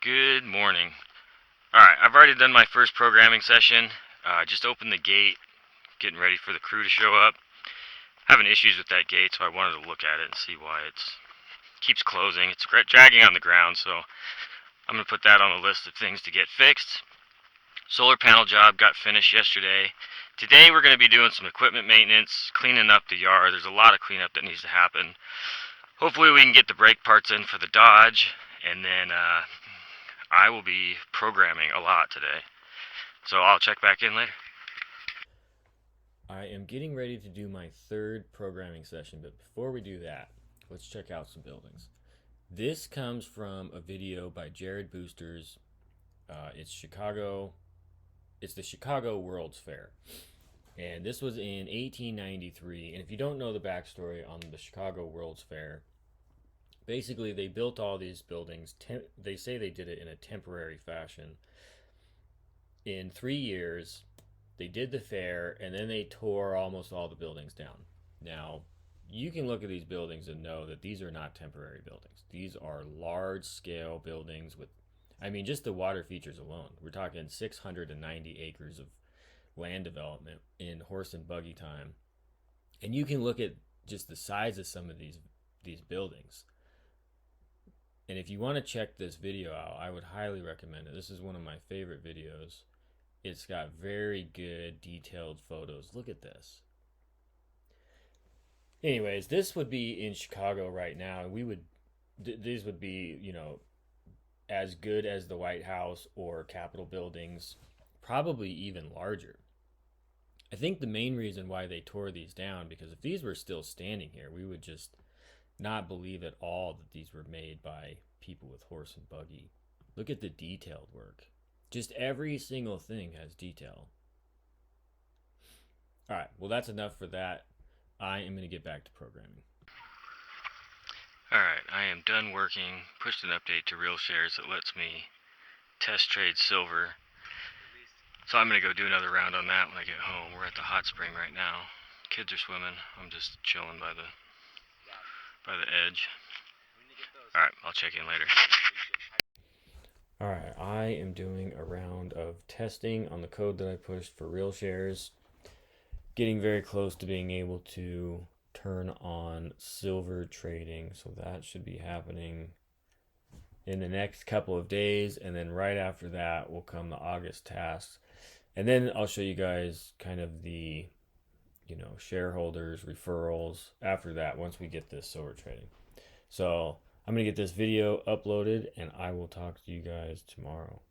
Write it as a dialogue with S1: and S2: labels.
S1: Good morning. Alright, I've already done my first programming session. Just opened the gate, getting ready for the crew to show up. Having issues with that gate, so I wanted to look at it and see why it keeps closing. It's dragging on the ground, so I'm going to put that on the list of things to get fixed. Solar panel job got finished yesterday. Today we're going to be doing some equipment maintenance, cleaning up the yard. There's a lot of cleanup that needs to happen. Hopefully we can get the brake parts in for the Dodge, and then I will be programming a lot today. So I'll check back in later.
S2: I am getting ready to do my third programming session, but before we do that, let's check out some buildings. This comes from a video by Jared Boosters. It's the Chicago World's Fair. And this was in 1893. And if you don't know the backstory on the Chicago World's Fair, basically they built all these buildings. They say they did it in a temporary fashion. In 3 years, they did the fair, and then they tore almost all the buildings down. Now, you can look at these buildings and know that these are not temporary buildings. These are large-scale buildings with, just the water features alone. We're talking 690 acres of land development in horse and buggy time. And you can look at just the size of some of these buildings. And if you want to check this video out, I would highly recommend it. This is one of my favorite videos. It's got very good detailed photos. Look at this. Anyways, this would be in Chicago right now, and these would be, as good as the White House or Capitol buildings, probably even larger. I think the main reason why they tore these down, because if these were still standing here, we would just not believe at all that these were made by people with horse and buggy. Look at the detailed work. Just every single thing has detail. Alright, well that's enough for that. I am going to get back to programming.
S1: Alright, I am done working. Pushed an update to RealShares that lets me test trade silver. So I'm going to go do another round on that when I get home. We're at the hot spring right now. Kids are swimming. I'm just chilling by the edge. Alright, I'll check in later.
S2: Alright, I am doing a round of testing on the code that I pushed for RealShares. Getting very close to being able to turn on silver trading, so that should be happening in the next couple of days, and then right after that will come the August tasks. And then I'll show you guys kind of the shareholders, referrals after that once we get this silver trading. So I'm going to get this video uploaded, and I will talk to you guys tomorrow.